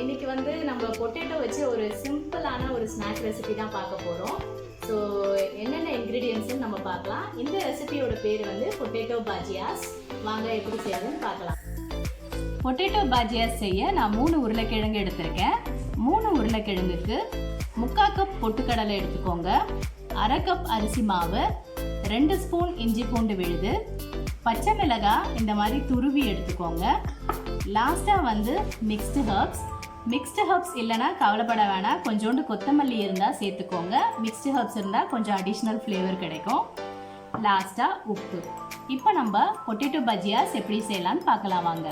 இன்னைக்கு வந்து நம்ம பொட்டேட்டோ வச்சு ஒரு சிம்பிளான ஒரு ஸ்நாக் ரெசிபி தான் பார்க்க போகிறோம். ஸோ என்னென்ன இன்க்ரீடியன்ட்ஸ்னு நம்ம பார்க்கலாம். இந்த ரெசிபியோட பேர் வந்து பொட்டேட்டோ பாஜியாஸ். வாங்க எப்படி செய்யறதுன்னு பார்க்கலாம். பொட்டேட்டோ பாஜியாஸ் செய்ய நான் 3 உருளைக்கிழங்கு எடுத்திருக்கேன். 3 உருளைக்கிழங்குக்கு 3/4 கப் பொட்டுக்கடலை எடுத்துக்கோங்க, 1/2 கப் அரிசி மாவு, 2 ஸ்பூன் இஞ்சி பூண்டு விழுது, பச்சை மிளகாய் இந்த மாதிரி துருவி எடுத்துக்கோங்க. லாஸ்ட்டாக வந்து மிக்ஸ்டு ஹர்ப்ஸ் இல்லைனா கவலைப்பட வேணாம், கொஞ்சோண்டு கொத்தமல்லி இருந்தால் சேர்த்துக்கோங்க. மிக்ஸ்டு ஹர்ப்ஸ் இருந்தால் கொஞ்சம் அடிஷ்னல் ஃப்ளேவர் கிடைக்கும். லாஸ்ட்டாக உப்பு. இப்போ நம்ம பொட்டேட்டோ பஜ்ஜியாஸ் எப்படி செய்யலான்னு பார்க்கலாம் வாங்க.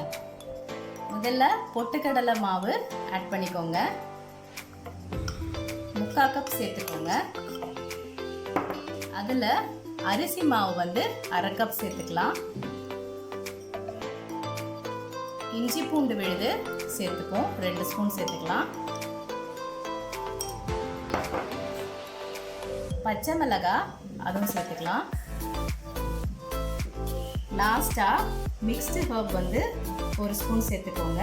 முதல்ல பொட்டுக்கடலை மாவு ஆட் பண்ணிக்கோங்க, 3/4 கப் சேர்த்துக்கோங்க. அதில் அரிசி மாவு வந்து 1/2 கப் சேர்த்துக்கலாம். இஞ்சி பூண்டு விழுது சேர்த்துப்போம், 2 ஸ்பூன் சேர்த்துக்கலாம். பச்சை மிளகாய் அதுவும் சேர்த்துக்கலாம். லாஸ்ட்டாக மிக்ஸ்டு ஹர்ப் வந்து 1 ஸ்பூன் சேர்த்துக்கோங்க.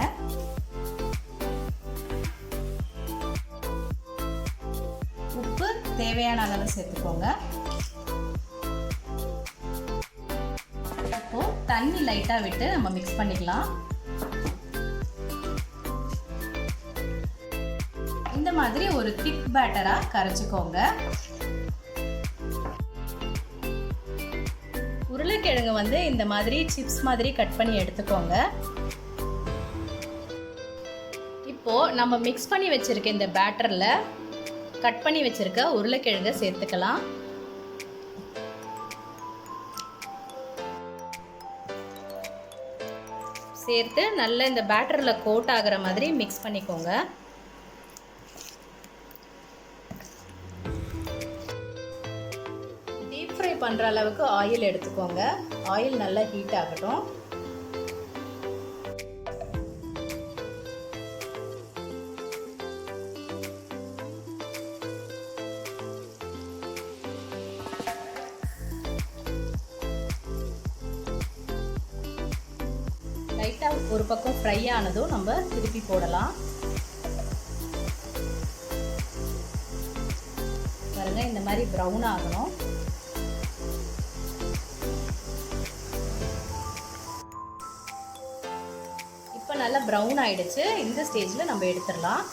உப்பு தேவையான அளவு சேர்த்துக்கோங்க. இப்போ தண்ணி லைட்டாக விட்டு நம்ம மிக்ஸ் பண்ணிக்கலாம். இந்த மாதிரி ஒரு திக் பேட்டரா கரைச்சிக்கோங்க. உருளைக்கிழங்கு வந்து இந்த மாதிரி சிப்ஸ் மாதிரி கட் பண்ணி எடுத்துக்கோங்க. இப்போ நம்ம மிக்ஸ் பண்ணி வச்சிருக்க இந்த பேட்டரில் கட் பண்ணி வச்சிருக்க உருளைக்கிழங்கை சேர்த்துக்கலாம். சேர்த்து நல்லா இந்த பேட்டரில் கோட் ஆகிற மாதிரி மிக்ஸ் பண்ணிக்கோங்க. டீப் ஃப்ரை பண்ணுற அளவுக்கு ஆயில் எடுத்துக்கோங்க. ஆயில் நல்லா ஹீட் ஆகட்டும். லைட்டாக ஒரு பக்கம் ஃப்ரை ஆனதும் நம்ம திருப்பி போடலாம். பாருங்க, இந்த மாதிரி ப்ரௌன் ஆகணும். இப்போ நல்லா ப்ரௌன் ஆயிடுச்சு. இந்த ஸ்டேஜில் நம்ம எடுத்துடலாம்.